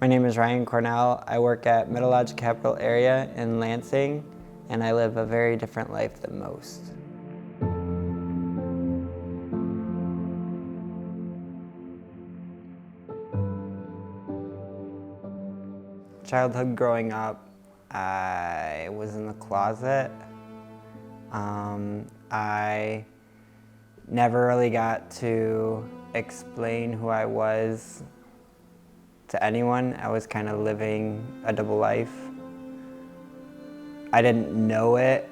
My name is Ryan Cornell. I work at Middlelodge Capital Area in Lansing, and I live a very different life than most. Childhood growing up, I was in the closet. I never really got to explain who I was to anyone. I was kind of living a double life. I didn't know it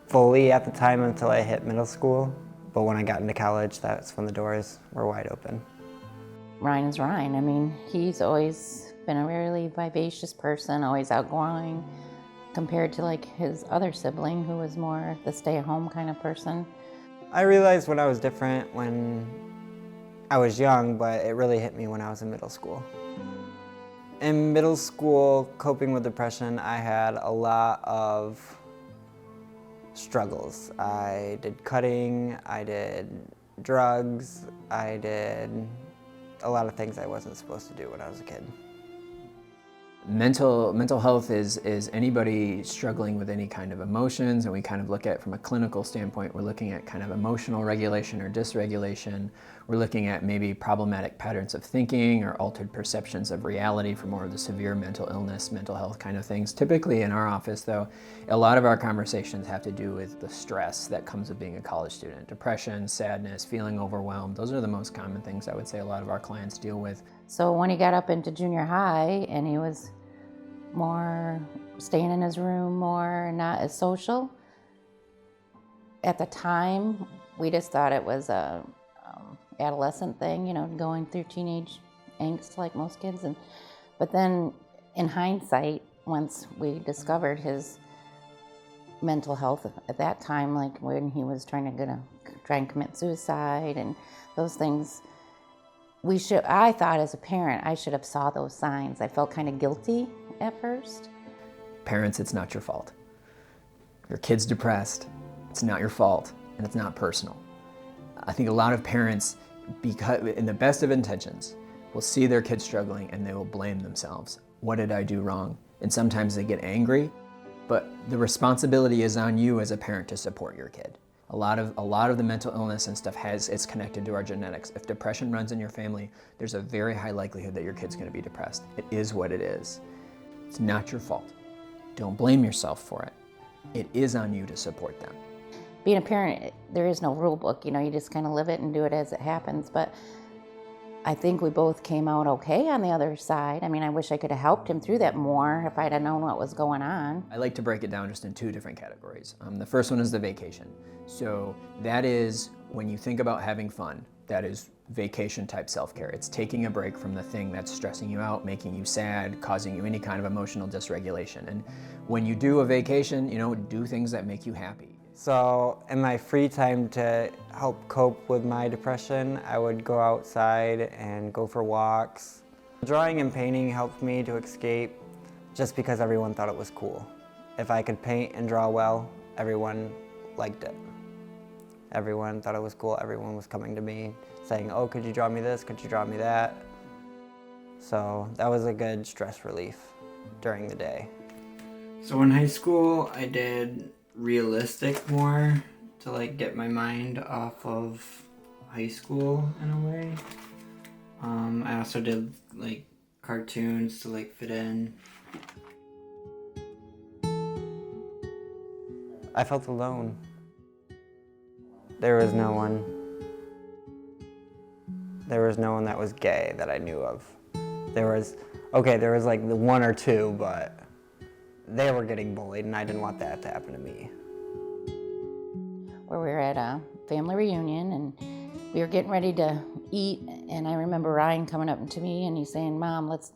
fully at the time until I hit middle school, but when I got into college, that's when the doors were wide open. Ryan is Ryan. I mean, he's always been a really vivacious person, always outgoing, compared to like his other sibling who was more the stay-at-home kind of person. I realized when I was different when I was young, but it really hit me when I was in middle school. In middle school, coping with depression, I had a lot of struggles. I did cutting, I did drugs, I did a lot of things I wasn't supposed to do when I was a kid. Mental health is anybody struggling with any kind of emotions, and we kind of look at, from a clinical standpoint, we're looking at kind of emotional regulation or dysregulation. We're looking at maybe problematic patterns of thinking or altered perceptions of reality for more of the severe mental illness, mental health kind of things. Typically in our office, though, a lot of our conversations have to do with the stress that comes with being a college student. Depression, sadness, feeling overwhelmed. Those are the most common things I would say a lot of our clients deal with. So when he got up into junior high and he was more staying in his room, more not as social, at the time we just thought it was a adolescent thing, you know, going through teenage angst like most kids. But then in hindsight, once we discovered his mental health at that time, like when he was trying to try and commit suicide and those things, I thought as a parent, I should have saw those signs. I felt kind of guilty at first. Parents, it's not your fault. Your kid's depressed, it's not your fault, and it's not personal. I think a lot of parents, because in the best of intentions, will see their kid struggling and they will blame themselves. What did I do wrong? And sometimes they get angry, but the responsibility is on you as a parent to support your kid. A lot of the mental illness and stuff it's connected to our genetics. If depression runs in your family, there's a very high likelihood that your kid's going to be depressed. It is what it is. It's not your fault. Don't blame yourself for it. It is on you to support them. Being a parent, there is no rule book, you know, you just kind of live it and do it as it happens. But I think we both came out okay on the other side. I mean, I wish I could have helped him through that more if I'd have known what was going on. I like to break it down just in two different categories. The first one is the vacation. So that is when you think about having fun, that is vacation type self-care. It's taking a break from the thing that's stressing you out, making you sad, causing you any kind of emotional dysregulation. And when you do a vacation, you know, do things that make you happy. So in my free time to help cope with my depression, I would go outside and go for walks. Drawing and painting helped me to escape just because everyone thought it was cool. If I could paint and draw well, everyone liked it. Everyone thought it was cool. Everyone was coming to me saying, oh, could you draw me this? Could you draw me that? So that was a good stress relief during the day. So in high school, I did realistic more to like get my mind off of high school in a way. I also did like cartoons to like fit in. I felt alone. There was no one. There was no one that was gay that I knew of. There was like the one or two, but they were getting bullied and I didn't want that to happen to me. Where we were at a family reunion and we were getting ready to eat, and I remember Ryan coming up to me and he's saying, Mom, let's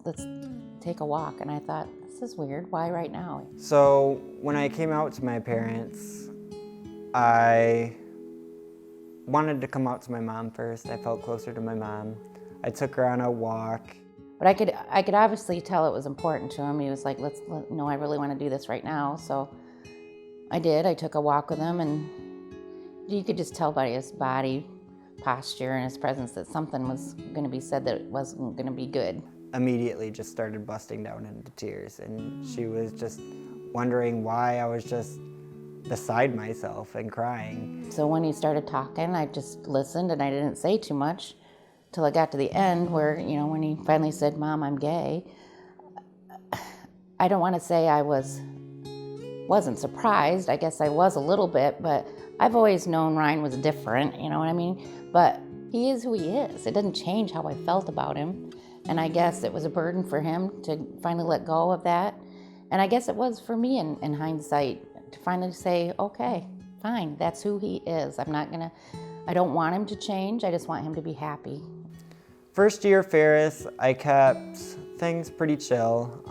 take a walk. And I thought, this is weird, why right now? So when I came out to my parents, I wanted to come out to my mom first. I felt closer to my mom. I took her on a walk. But I could obviously tell it was important to him. He was like, no, I really want to do this right now. So I did. I took a walk with him, and you could just tell by his body posture and his presence that something was going to be said that it wasn't going to be good. immediately just started busting down into tears, and she was just wondering why I was just beside myself and crying. So when he started talking, I just listened and I didn't say too much till I got to the end where, you know, when he finally said, "Mom, I'm gay," I don't want to say I wasn't surprised. I guess I was a little bit, but I've always known Ryan was different, you know what I mean? But he is who he is. It doesn't change how I felt about him. And I guess it was a burden for him to finally let go of that. And I guess it was for me in hindsight to finally say, okay, fine, that's who he is. I don't want him to change. I just want him to be happy. First year Ferris, I kept things pretty chill.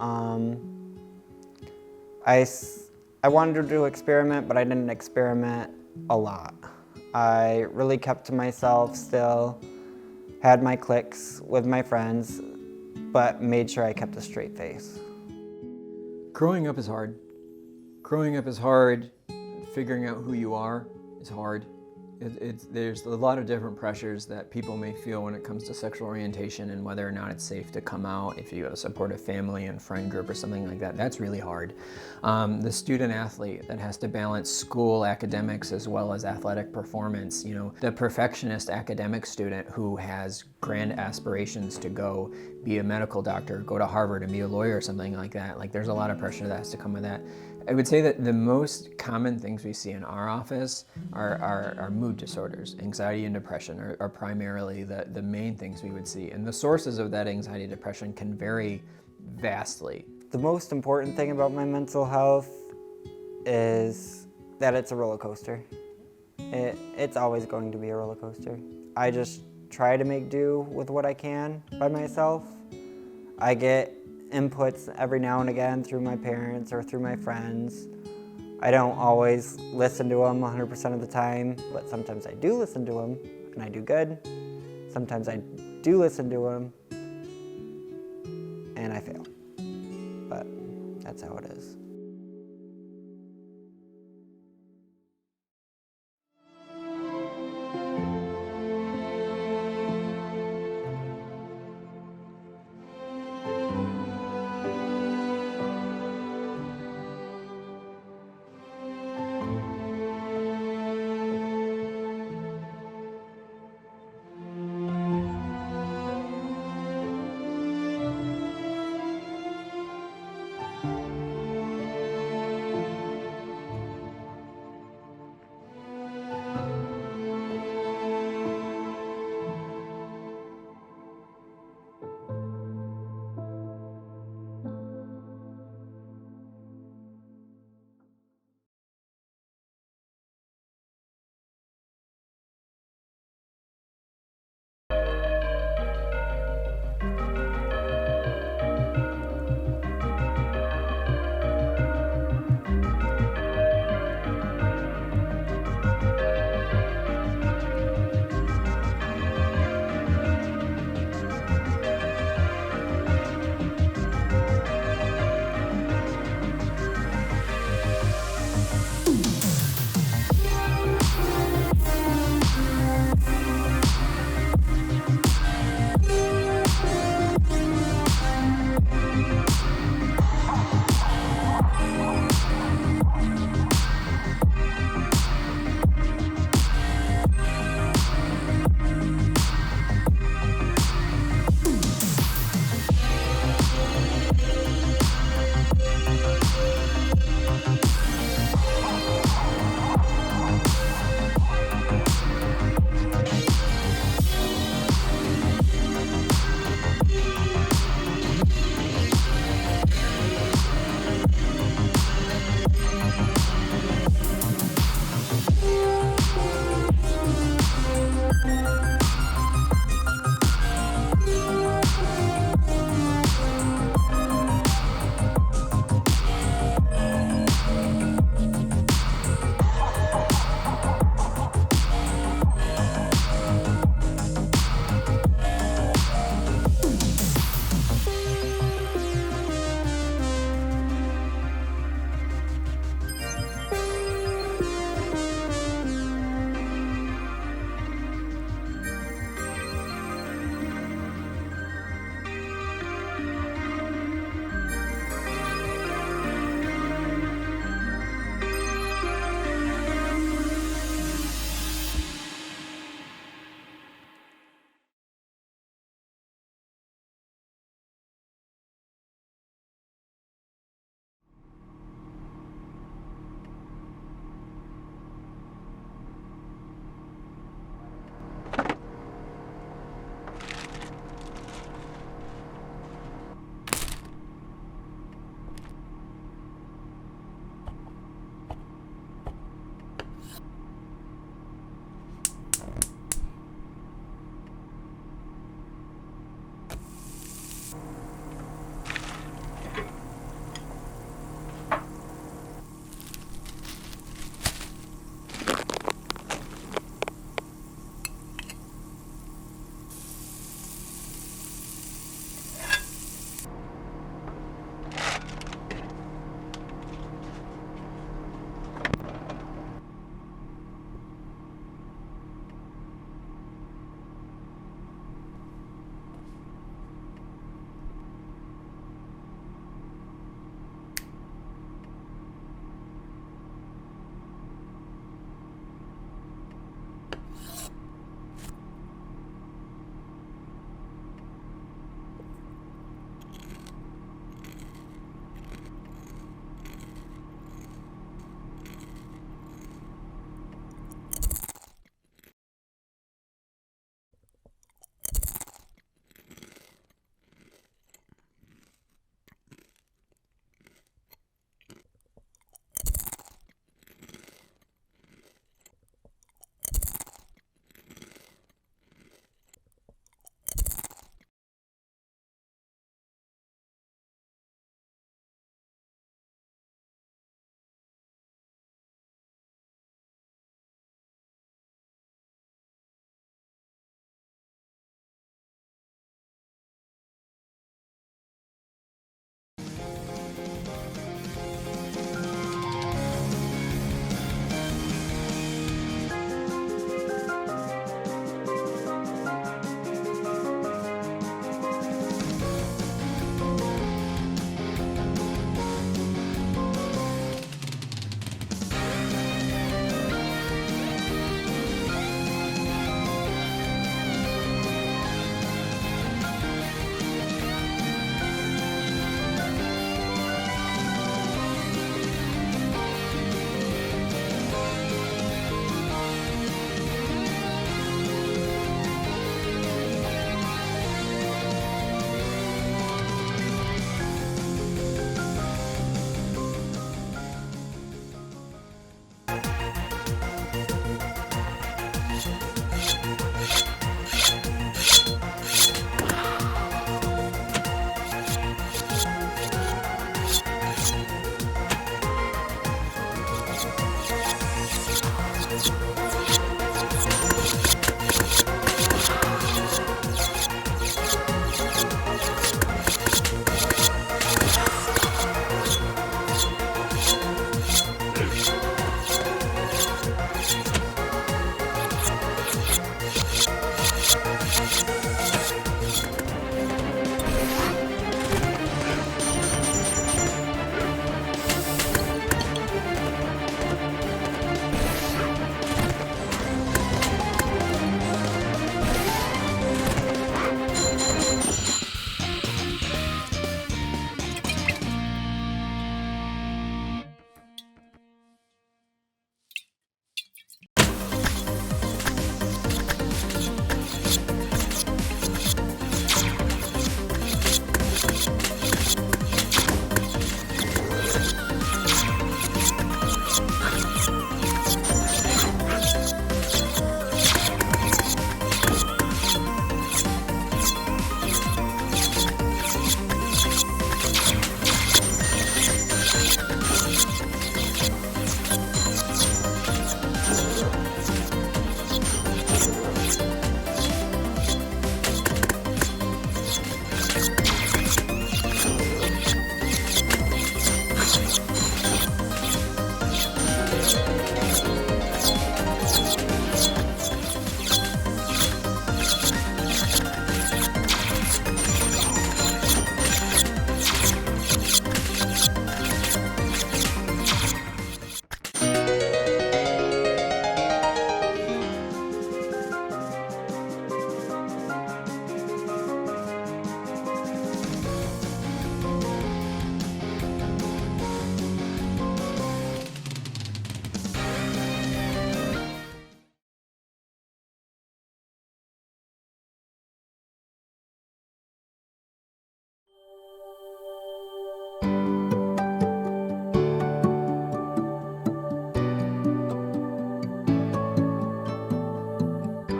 I wanted to experiment, but I didn't experiment a lot. I really kept to myself still, had my cliques with my friends, but made sure I kept a straight face. Growing up is hard. Growing up is hard. Figuring out who you are is hard. There's a lot of different pressures that people may feel when it comes to sexual orientation and whether or not it's safe to come out if you have a supportive family and friend group or something like that. That's really hard. The student athlete that has to balance school academics as well as athletic performance, you know, the perfectionist academic student who has grand aspirations to go be a medical doctor, go to Harvard and be a lawyer or something like that. Like, there's a lot of pressure that has to come with that. I would say that the most common things we see in our office are mood disorders. Anxiety and depression are primarily the main things we would see. And the sources of that anxiety and depression can vary vastly. The most important thing about my mental health is that it's a roller coaster. It's always going to be a roller coaster. I just try to make do with what I can by myself. I get inputs every now and again through my parents or through my friends. I don't always listen to them 100% of the time, but sometimes I do listen to them and I do good. Sometimes I do listen to them and I fail. But that's how it is.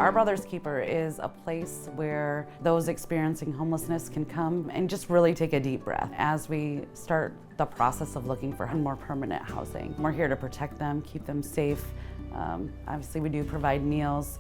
Our Brother's Keeper is a place where those experiencing homelessness can come and just really take a deep breath as we start the process of looking for more permanent housing. We're here to protect them, keep them safe. Obviously we do provide meals,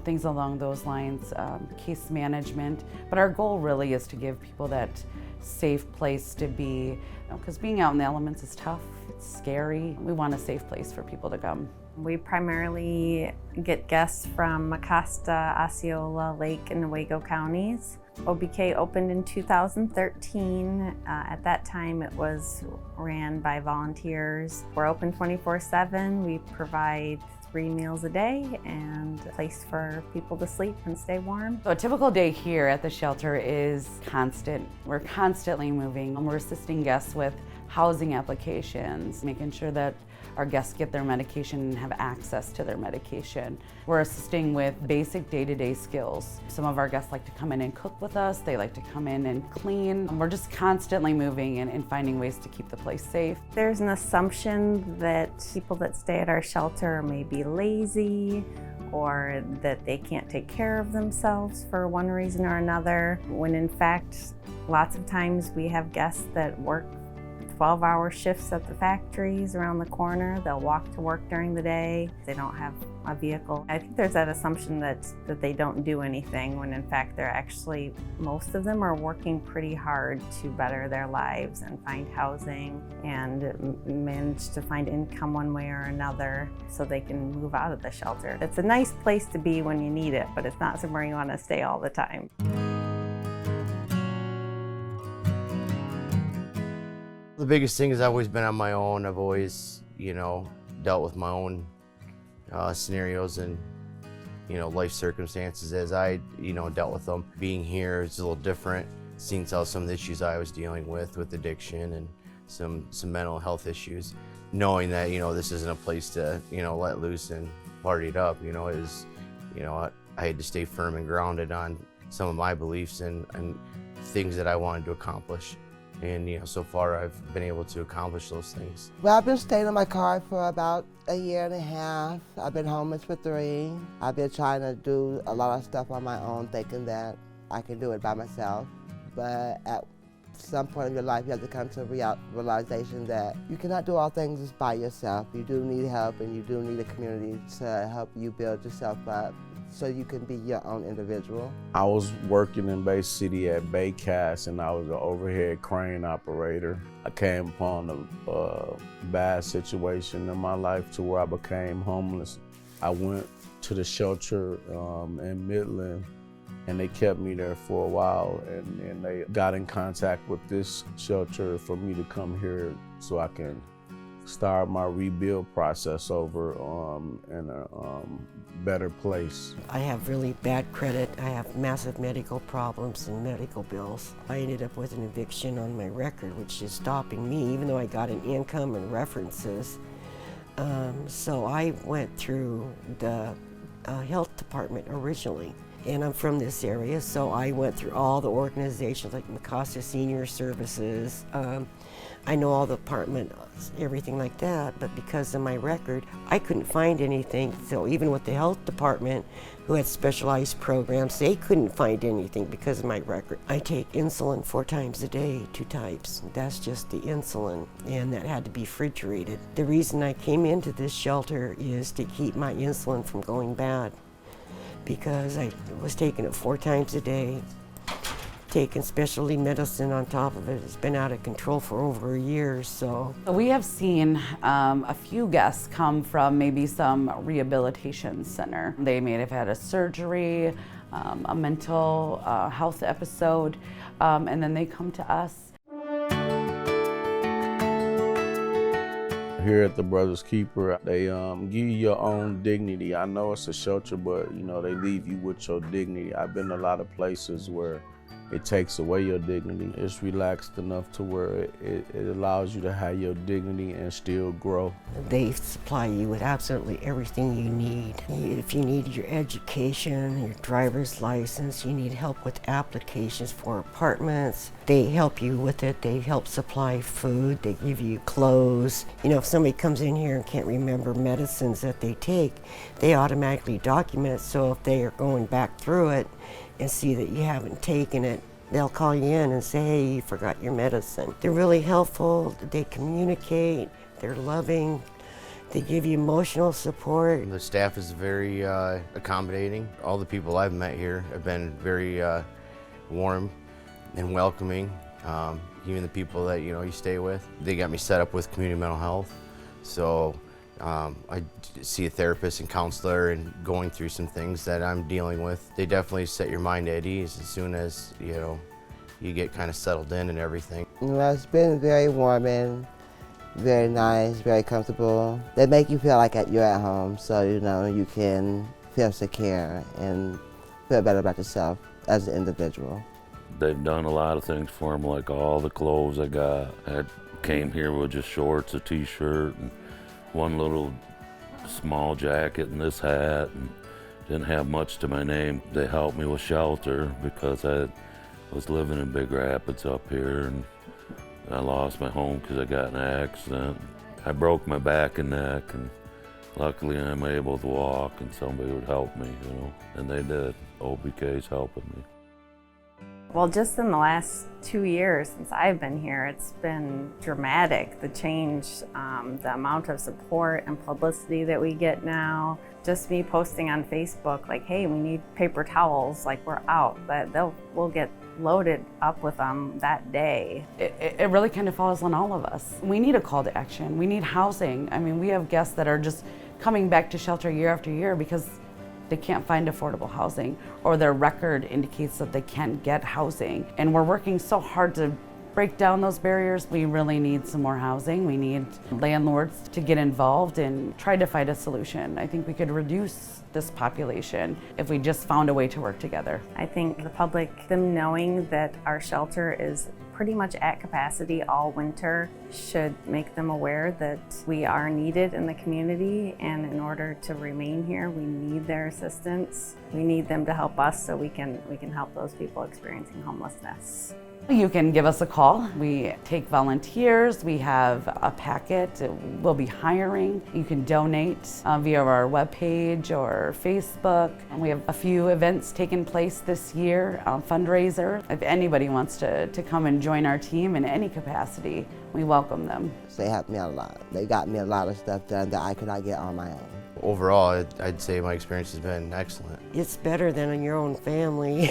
things along those lines, case management, but our goal really is to give people that safe place to be, because being out in the elements is tough, it's scary. We want a safe place for people to come. We primarily get guests from Mecosta, Osceola, Lake, and Owego counties. OBK opened in 2013. At that time, it was ran by volunteers. We're open 24/7. We provide 3 meals a day and a place for people to sleep and stay warm. So a typical day here at the shelter is constant. We're constantly moving. We're assisting guests with housing applications, making sure that our guests get their medication and have access to their medication. We're assisting with basic day-to-day skills. Some of our guests like to come in and cook with us. They like to come in and clean. We're just constantly moving and finding ways to keep the place safe. There's an assumption that people that stay at our shelter may be lazy or that they can't take care of themselves for one reason or another, when in fact, lots of times we have guests that work 12-hour shifts at the factories around the corner. They'll walk to work during the day. They don't have a vehicle. I think there's that assumption that they don't do anything, when in fact they're actually, most of them are working pretty hard to better their lives and find housing and manage to find income one way or another so they can move out of the shelter. It's a nice place to be when you need it, but it's not somewhere you want to stay all the time. The biggest thing is I've always been on my own. I've always, dealt with my own scenarios and, life circumstances as I, dealt with them. Being here is a little different, seeing some of the issues I was dealing with addiction and some mental health issues. Knowing that, this isn't a place to, let loose and party it up, I had to stay firm and grounded on some of my beliefs and things that I wanted to accomplish. And so far I've been able to accomplish those things. Well, I've been staying in my car for about a year and a half. I've been homeless for 3. I've been trying to do a lot of stuff on my own, thinking that I can do it by myself. But at some point in your life, you have to come to a realization that you cannot do all things by yourself. You do need help, and you do need a community to help you build yourself up so you can be your own individual. I was working in Bay City at Baycast, and I was an overhead crane operator. I came upon a bad situation in my life to where I became homeless. I went to the shelter in Midland, and they kept me there for a while, and they got in contact with this shelter for me to come here so I can start my rebuild process over in a better place. I have really bad credit. I have massive medical problems and medical bills. I ended up with an eviction on my record, which is stopping me, even though I got an income and references. So I went through the health department originally. And I'm from this area, so I went through all the organizations like Mecosta Senior Services. I know all the departments, everything like that, but because of my record, I couldn't find anything. So even with the health department, who had specialized programs, they couldn't find anything because of my record. I take insulin 4 times a day, 2 types. That's just the insulin, and that had to be refrigerated. The reason I came into this shelter is to keep my insulin from going bad, because I was taking it 4 times a day, taking specialty medicine on top of it. It's been out of control for over a year, so. We have seen a few guests come from maybe some rehabilitation center. They may have had a surgery, a mental health episode, and then they come to us. Here at the Brothers Keeper, they give you your own dignity. I know it's a shelter, but they leave you with your dignity. I've been to a lot of places where it takes away your dignity. It's relaxed enough to where it allows you to have your dignity and still grow. They supply you with absolutely everything you need. If you need your education, your driver's license, you need help with applications for apartments, they help you with it. They help supply food, they give you clothes. You know, if somebody comes in here and can't remember medicines that they take, they automatically document it, so if they are going back through it and see that you haven't taken it, they'll call you in and say, hey, you forgot your medicine. They're really helpful, they communicate, they're loving, they give you emotional support. The staff is very accommodating. All the people I've met here have been very warm and welcoming. Even the people that you stay with. They got me set up with community mental health. So I see a therapist and counselor and going through some things that I'm dealing with. They definitely set your mind at ease as soon as you get kind of settled in and everything. Well, it's been very warming, very nice, very comfortable. They make you feel like you're at home, so you can feel secure and feel better about yourself as an individual. They've done a lot of things for me, like all the clothes I got. I came here with just shorts, a t-shirt, and one little small jacket and this hat, and didn't have much to my name. They helped me with shelter because I was living in Big Rapids up here, and I lost my home because I got in an accident. I broke my back and neck, and luckily I'm able to walk, and somebody would help me, and they did. OBK's helping me. Well, just in the last 2 years since I've been here, it's been dramatic, the change, the amount of support and publicity that we get now. Just me posting on Facebook, like, hey, we need paper towels, like we're out, but we'll get loaded up with them that day. It really kind of falls on all of us. We need a call to action. We need housing. I mean, we have guests that are just coming back to shelter year after year because they can't find affordable housing, or their record indicates that they can't get housing. And we're working so hard to break down those barriers. We really need some more housing. We need landlords to get involved and try to find a solution. I think we could reduce this population if we just found a way to work together. I think the public, them knowing that our shelter is pretty much at capacity all winter, should make them aware that we are needed in the community, and in order to remain here, we need their assistance. We need them to help us so we can help those people experiencing homelessness. You can give us a call. We take volunteers. We have a packet. We'll be hiring. You can donate via our webpage or Facebook. And we have a few events taking place this year, fundraiser. If anybody wants to come and join our team in any capacity, we welcome them. They helped me a lot. They got me a lot of stuff done that I could not get on my own. Overall, I'd say my experience has been excellent. It's better than in your own family,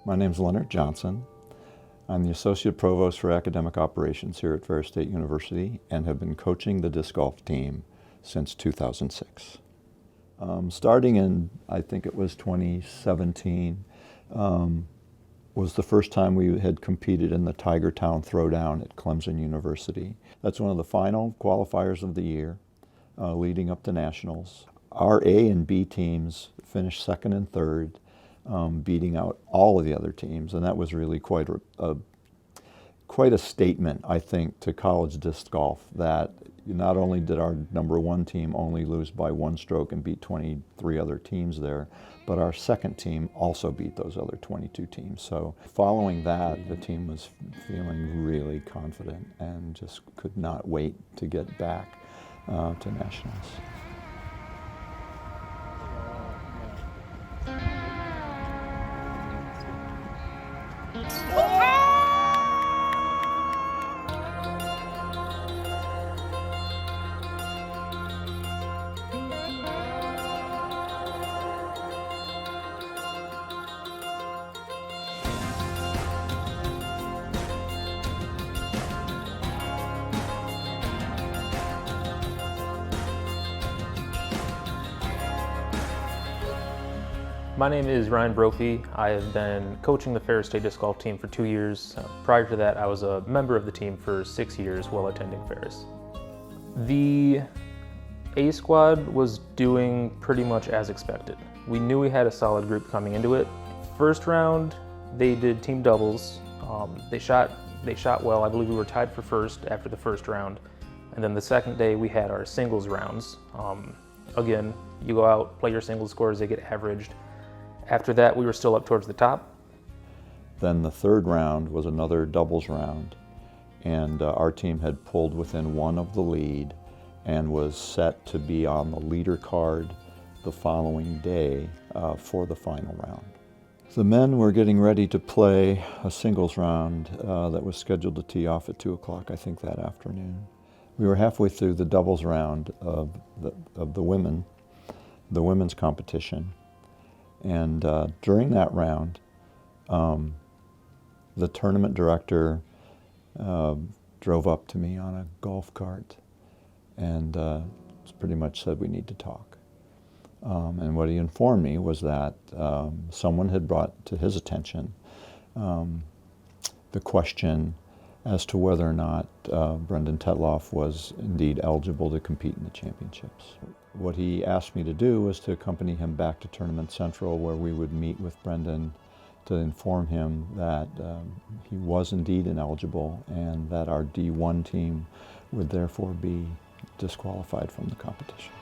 My name's Leonard Johnson. I'm the Associate Provost for Academic Operations here at Ferris State University and have been coaching the disc golf team since 2006. Starting in, I think it was 2017, was the first time we had competed in the Tiger Town Throwdown at Clemson University. That's one of the final qualifiers of the year, leading up to nationals. Our A and B teams finished second and third, beating out all of the other teams, and that was really quite a statement, I think, to college disc golf, that not only did our number one team only lose by one stroke and beat 23 other teams there, but our second team also beat those other 22 teams. So following that, the team was feeling really confident and just could not wait to get back to nationals. My name is Ryan Brophy. I have been coaching the Ferris State disc golf team for 2 years. Prior to that, I was a member of the team for 6 years while attending Ferris. The A squad was doing pretty much as expected. We knew we had a solid group coming into it. First round, they did team doubles. They shot well. I believe we were tied for first after the first round. And then the second day, we had our singles rounds. Again, you go out, play your singles scores, they get averaged. After that, we were still up towards the top. Then the third round was another doubles round, and our team had pulled within one of the lead and was set to be on the leader card the following day for the final round. The men were getting ready to play a singles round that was scheduled to tee off at 2 o'clock, I think, that afternoon. We were halfway through the doubles round of the women's competition. And during that round, the tournament director drove up to me on a golf cart and pretty much said, "We need to talk." And what he informed me was that someone had brought to his attention the question as to whether or not Brendan Tetloff was indeed eligible to compete in the championships. What he asked me to do was to accompany him back to Tournament Central, where we would meet with Brendan to inform him that he was indeed ineligible and that our D1 team would therefore be disqualified from the competition.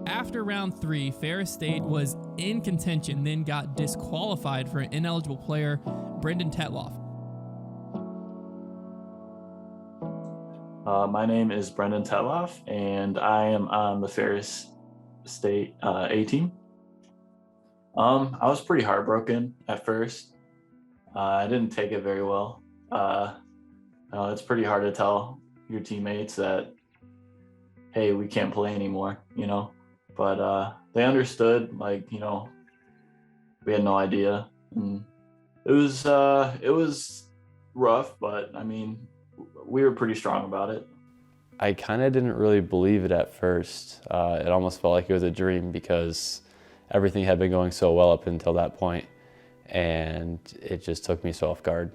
After round 3, Ferris State was in contention, then got disqualified for an ineligible player, Brendan Tetloff. My name is Brendan Tetloff, and I am on the Ferris State A team. I was pretty heartbroken at first. I didn't take it very well. It's pretty hard to tell your teammates that, hey, we can't play anymore, But they understood, we had no idea. And it was rough, but we were pretty strong about it. I kind of didn't really believe it at first. It almost felt like it was a dream because everything had been going so well up until that point, and it just took me so off guard.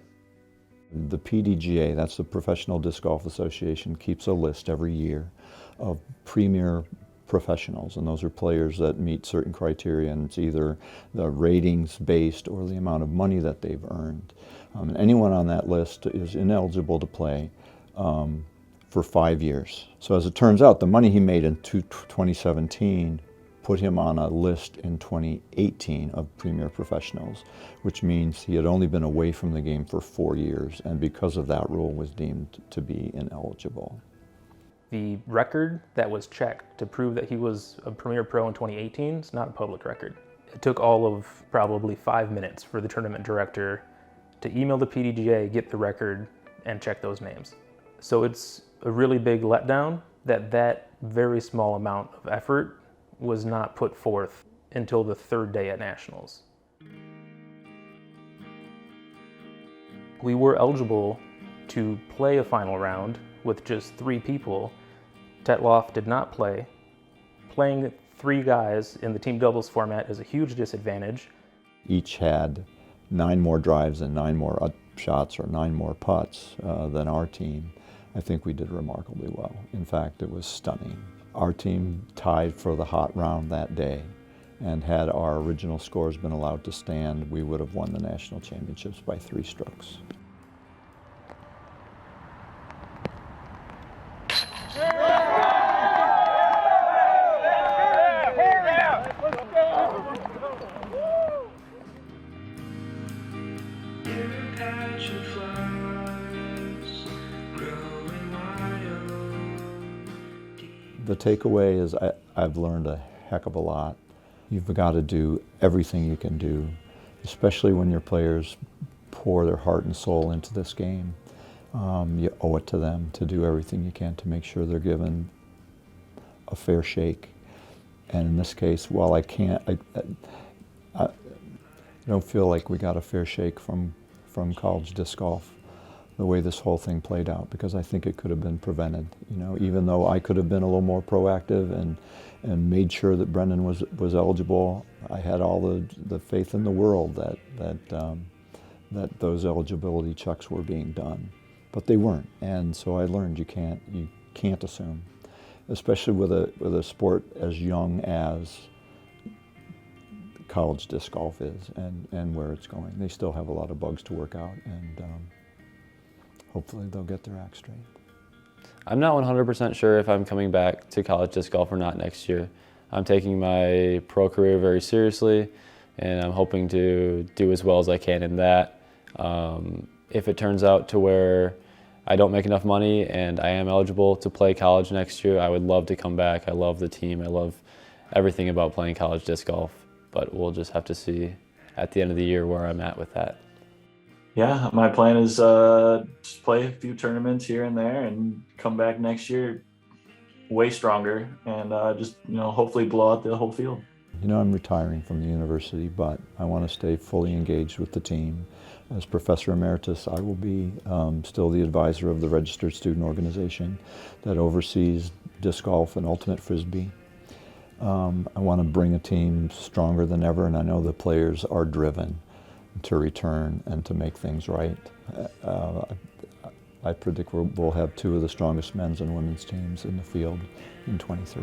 The PDGA, that's the Professional Disc Golf Association, keeps a list every year of premier professionals, and those are players that meet certain criteria, and it's either the ratings based or the amount of money that they've earned. And anyone on that list is ineligible to play for 5 years. So as it turns out, the money he made in 2017 put him on a list in 2018 of premier professionals, which means he had only been away from the game for 4 years, and because of that rule was deemed to be ineligible. The record that was checked to prove that he was a premier pro in 2018 is not a public record. It took all of probably 5 minutes for the tournament director to email the PDGA, get the record, and check those names. So it's a really big letdown that very small amount of effort was not put forth until the third day at Nationals. We were eligible to play a final round with just 3 people. Tetloff did not play. Playing 3 guys in the team doubles format is a huge disadvantage. Each had 9 more drives and 9 more shots or 9 more putts than our team. I think we did remarkably well. In fact, it was stunning. Our team tied for the hot round that day, and had our original scores been allowed to stand, we would have won the national championships by 3 strokes. The takeaway is I've learned a heck of a lot. You've got to do everything you can do, especially when your players pour their heart and soul into this game. You owe it to them to do everything you can to make sure they're given a fair shake. And in this case, while I don't feel like we got a fair shake from college disc golf, the way this whole thing played out, because I think it could have been prevented. You know, even though I could have been a little more proactive and made sure that Brendan was eligible, I had all the faith in the world that those eligibility checks were being done, but they weren't. And so I learned you can't assume, especially with a sport as young as college disc golf is and where it's going. They still have a lot of bugs to work out, and hopefully they'll get their act straight. I'm not 100% sure if I'm coming back to college disc golf or not next year. I'm taking my pro career very seriously, and I'm hoping to do as well as I can in that. If it turns out to where I don't make enough money and I am eligible to play college next year, I would love to come back. I love the team. I love everything about playing college disc golf, but we'll just have to see at the end of the year where I'm at with that. Yeah, my plan is just play a few tournaments here and there and come back next year way stronger and just, hopefully blow out the whole field. I'm retiring from the university, but I want to stay fully engaged with the team. As Professor Emeritus, I will be still the advisor of the Registered Student Organization that oversees disc golf and ultimate frisbee. I want to bring a team stronger than ever, and I know the players are driven to return and to make things right. I predict we'll have 2 of the strongest men's and women's teams in the field in 23.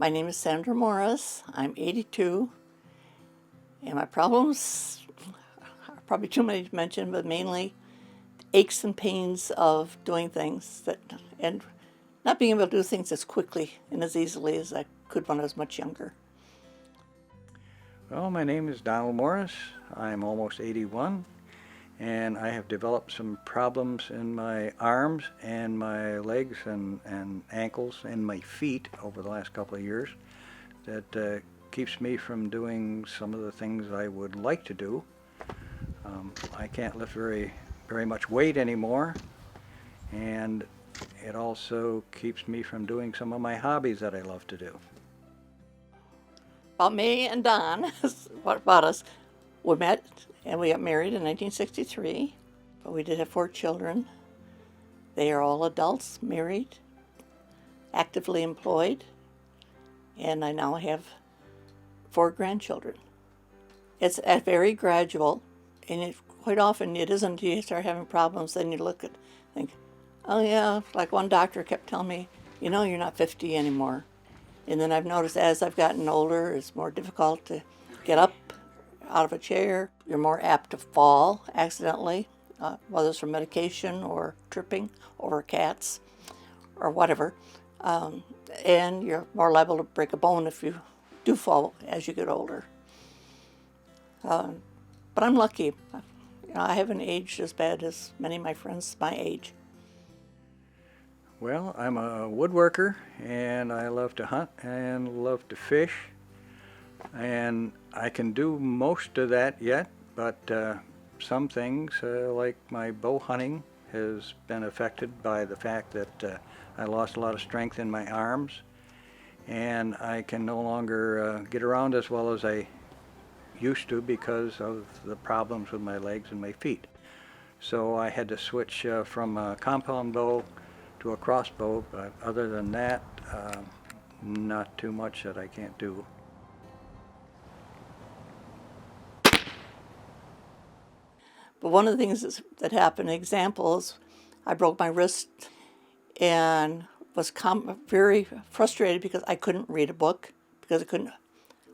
My name is Sandra Morris. I'm 82, and my problems are probably too many to mention, but mainly aches and pains of doing things and not being able to do things as quickly and as easily as I could when I was much younger. Well, my name is Donald Morris. I'm almost 81, and I have developed some problems in my arms and my legs and ankles and my feet over the last couple of years that keeps me from doing some of the things I would like to do. I can't lift very much weight anymore, and it also keeps me from doing some of my hobbies that I love to do. About me and Don, what about us? We met and we got married in 1963, but we did have 4 children. They are all adults, married, actively employed, and I now have 4 grandchildren. It's very gradual, and quite often it isn't until you start having problems, then you think, oh yeah, like one doctor kept telling me, you know, you're not 50 anymore. And then I've noticed as I've gotten older, it's more difficult to get up out of a chair. You're more apt to fall accidentally, whether it's from medication or tripping over cats or whatever. And you're more liable to break a bone if you do fall as you get older. But I'm lucky. I haven't aged as bad as many of my friends my age. Well, I'm a woodworker, and I love to hunt and love to fish, and I can do most of that yet, but some things, like my bow hunting, has been affected by the fact that I lost a lot of strength in my arms, and I can no longer get around as well as I used to because of the problems with my legs and my feet. So I had to switch from a compound bow to a crossbow, but other than that, not too much that I can't do. But one of the things that happened, examples, I broke my wrist and was very frustrated because I couldn't read a book, because I couldn't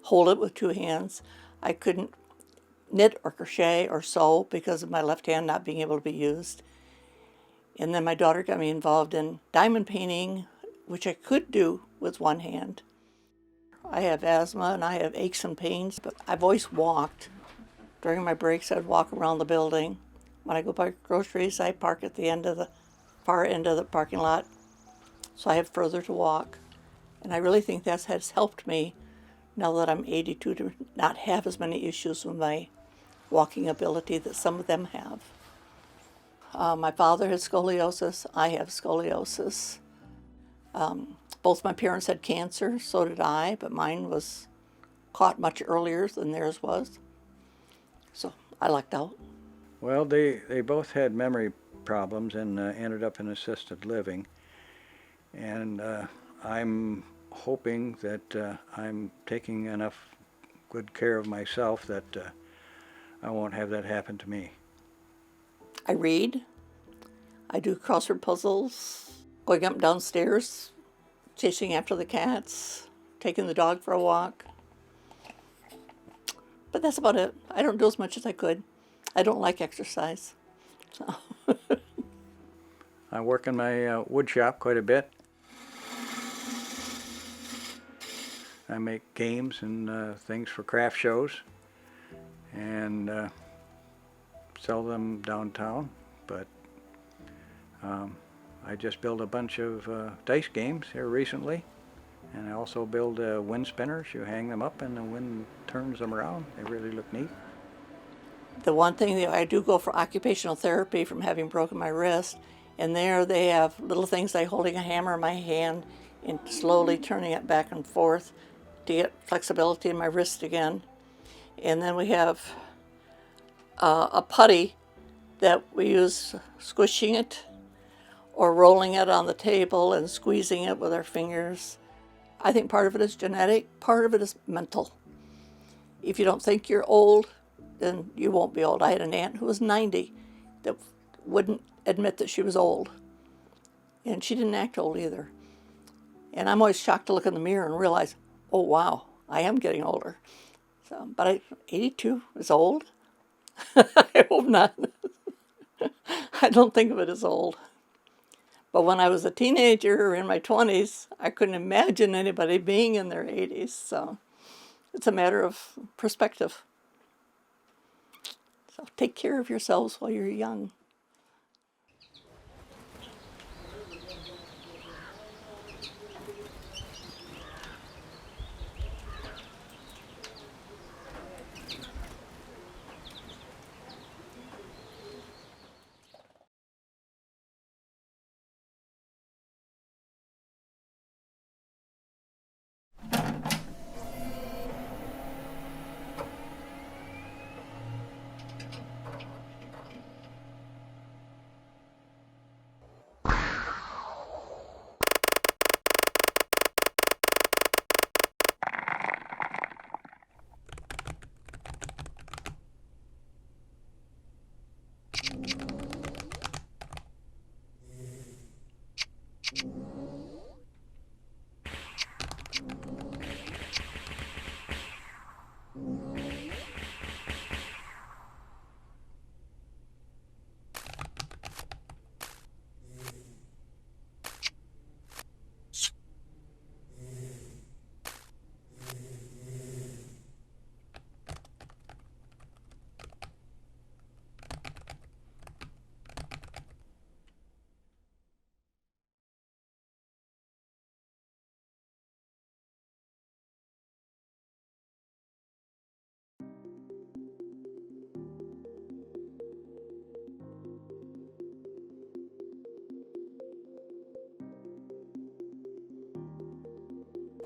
hold it with 2 hands. I couldn't knit or crochet or sew because of my left hand not being able to be used. And then my daughter got me involved in diamond painting, which I could do with 1 hand. I have asthma and I have aches and pains, but I've always walked. During my breaks, I'd walk around the building. When I go buy groceries, I park at the far end of the parking lot, so I have further to walk. And I really think that has helped me, now that I'm 82, to not have as many issues with my walking ability that some of them have. My father had scoliosis, I have scoliosis. Both my parents had cancer, so did I, but mine was caught much earlier than theirs was. So I lucked out. Well, they both had memory problems and ended up in assisted living. And I'm hoping that I'm taking enough good care of myself that I won't have that happen to me. I read, I do crossword puzzles, going up and downstairs, chasing after the cats, taking the dog for a walk. But that's about it. I don't do as much as I could. I don't like exercise. So. I work in my wood shop quite a bit. I make games and things for craft shows and sell them downtown, but I just built a bunch of dice games here recently, and I also build wind spinners. You hang them up and the wind turns them around. They really look neat. The one thing that I do go for occupational therapy from having broken my wrist, and there they have little things like holding a hammer in my hand and slowly turning it back and forth to get flexibility in my wrist again. And then we have a putty that we use squishing it or rolling it on the table and squeezing it with our fingers. I think part of it is genetic, part of it is mental. If you don't think you're old, then you won't be old. I had an aunt who was 90 that wouldn't admit that she was old. And she didn't act old either. And I'm always shocked to look in the mirror and realize, oh wow, I am getting older. So, but 82 is old. I hope not. I don't think of it as old. But when I was a teenager or in my 20s, I couldn't imagine anybody being in their 80s. So it's a matter of perspective. So take care of yourselves while you're young.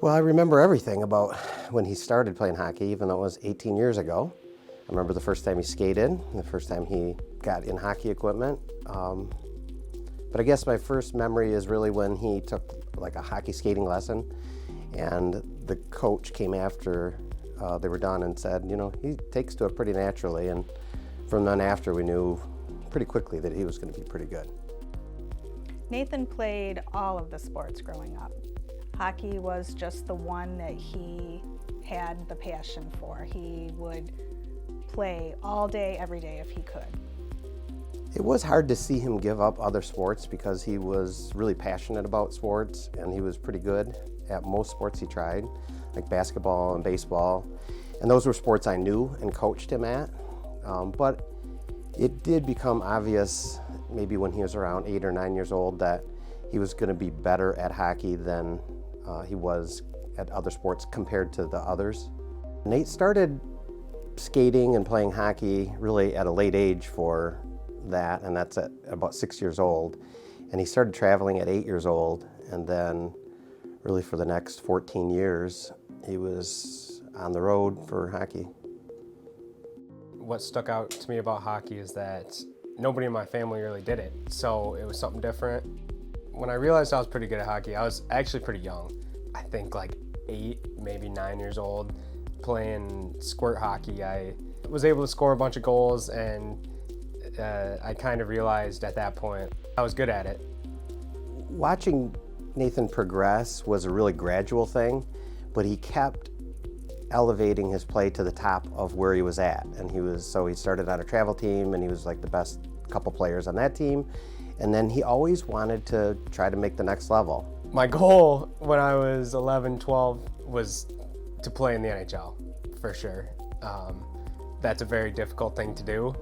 Well, I remember everything about when he started playing hockey, even though it was 18 years ago. I remember the first time he skated, the first time he got in hockey equipment. But I guess my first memory is really when he took like a hockey skating lesson, and the coach came after they were done and said, you know, he takes to it pretty naturally. And from then after, we knew pretty quickly that he was going to be pretty good. Nathan played all of the sports growing up. Hockey was just the one that he had the passion for. He would play all day, every day if he could. It was hard to see him give up other sports because he was really passionate about sports, and he was pretty good at most sports he tried, like basketball and baseball. And those were sports I knew and coached him at. But it did become obvious, maybe when he was around 8 or 9 years old, that he was going to be better at hockey than he was at other sports compared to the others. Nate started skating and playing hockey really at a late age for that, and that's at about 6 years old. And he started traveling at 8 years old, and then really for the next 14 years, he was on the road for hockey. What stuck out to me about hockey is that nobody in my family really did it, so it was something different. When I realized I was pretty good at hockey, I was actually pretty young. I think like 8, maybe 9 years old, playing squirt hockey. I was able to score a bunch of goals, and I kind of realized at that point I was good at it. Watching Nathan progress was a really gradual thing, but he kept elevating his play to the top of where he was at. And he started on a travel team, and he was like the best couple players on that team. And then he always wanted to try to make the next level. My goal when I was 11, 12 was to play in the NHL, for sure. That's a very difficult thing to do.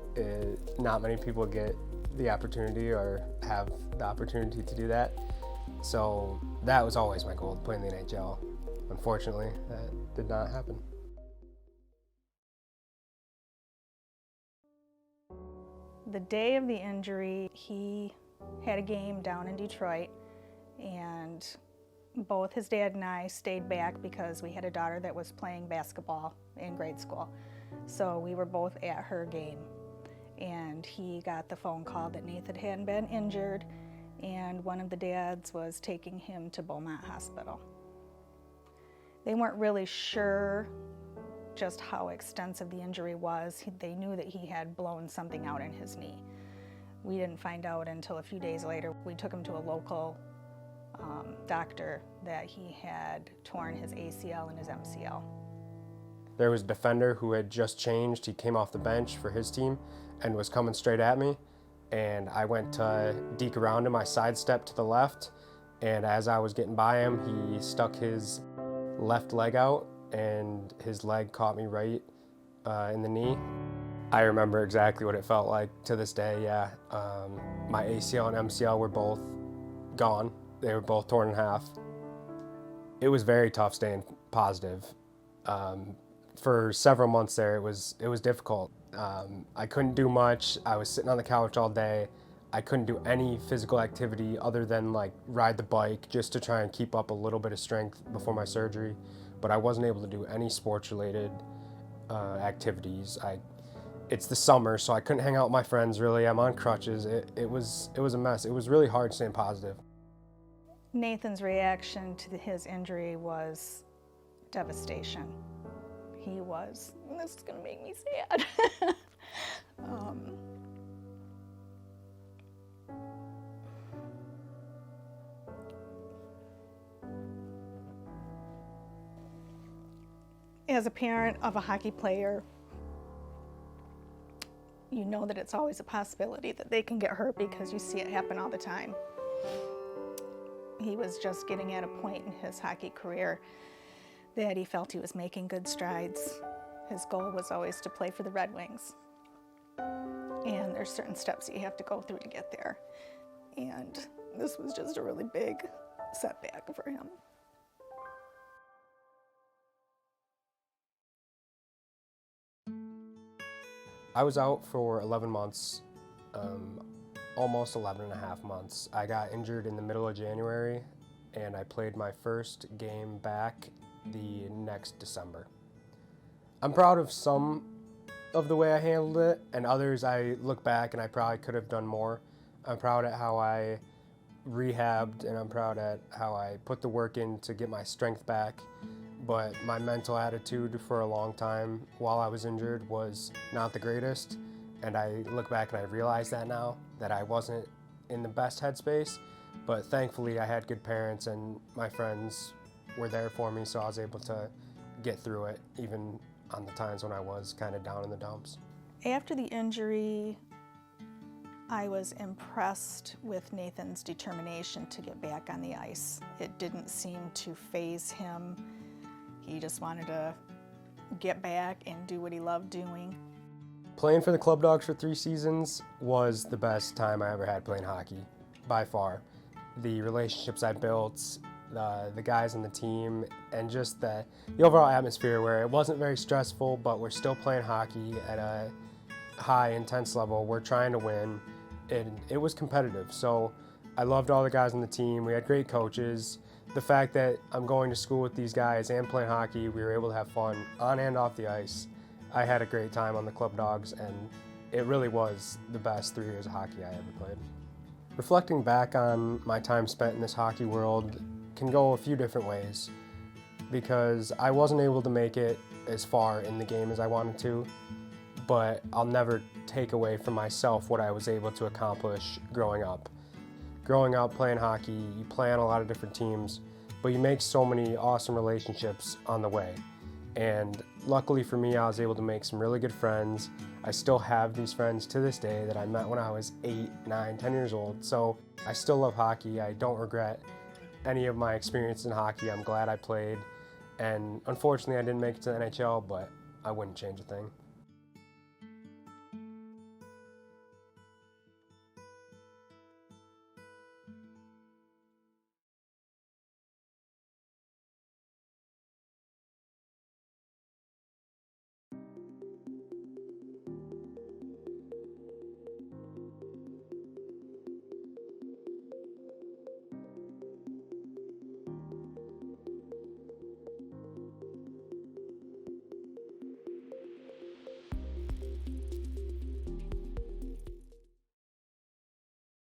Not many people get the opportunity or have the opportunity to do that. So that was always my goal, to play in the NHL. Unfortunately, that did not happen. The day of the injury, he had a game down in Detroit, and both his dad and I stayed back because we had a daughter that was playing basketball in grade school. So we were both at her game, and he got the phone call that Nathan had been injured, and one of the dads was taking him to Beaumont Hospital. They weren't really sure just how extensive the injury was. They knew that he had blown something out in his knee. We didn't find out until a few days later. We took him to a local doctor that he had torn his ACL and his MCL. There was a defender who had just changed. He came off the bench for his team and was coming straight at me. And I went to deke around him. I sidestepped to the left. And as I was getting by him, he stuck his left leg out and his leg caught me right in the knee. I remember exactly what it felt like to this day, yeah. My ACL and MCL were both gone. They were both torn in half. It was very tough staying positive. For several months there, it was difficult. I couldn't do much. I was sitting on the couch all day. I couldn't do any physical activity other than like ride the bike just to try and keep up a little bit of strength before my surgery. But I wasn't able to do any sports-related activities. It's the summer, so I couldn't hang out with my friends really. I'm on crutches. It was a mess. It was really hard staying positive. Nathan's reaction to his injury was devastation. He was, this is gonna make me sad. As a parent of a hockey player, you know that it's always a possibility that they can get hurt because you see it happen all the time. He was just getting at a point in his hockey career that he felt he was making good strides. His goal was always to play for the Red Wings. And there's certain steps that you have to go through to get there. And this was just a really big setback for him. I was out for 11 months, almost 11 and a half months. I got injured in the middle of January, and I played my first game back the next December. I'm proud of some of the way I handled it, and others I look back and I probably could have done more. I'm proud at how I rehabbed, and I'm proud at how I put the work in to get my strength back. But my mental attitude for a long time while I was injured was not the greatest. And I look back and I realize that now, that I wasn't in the best headspace. But thankfully I had good parents and my friends were there for me, so I was able to get through it, even on the times when I was kind of down in the dumps. After the injury, I was impressed with Nathan's determination to get back on the ice. It didn't seem to faze him. He just wanted to get back and do what he loved doing. Playing for the Club Dogs for 3 seasons was the best time I ever had playing hockey, by far. The relationships I built, the guys on the team, and just the overall atmosphere where it wasn't very stressful, but we're still playing hockey at a high, intense level. We're trying to win, and it was competitive. So I loved all the guys on the team. We had great coaches. The fact that I'm going to school with these guys and playing hockey, we were able to have fun on and off the ice. I had a great time on the Club Dogs, and it really was the best 3 years of hockey I ever played. Reflecting back on my time spent in this hockey world can go a few different ways, because I wasn't able to make it as far in the game as I wanted to, but I'll never take away from myself what I was able to accomplish growing up. Growing up playing hockey, you play on a lot of different teams, but you make so many awesome relationships on the way. And luckily for me, I was able to make some really good friends. I still have these friends to this day that I met when I was 8, 9, 10 years old. So I still love hockey. I don't regret any of my experience in hockey. I'm glad I played. And unfortunately, I didn't make it to the NHL, but I wouldn't change a thing.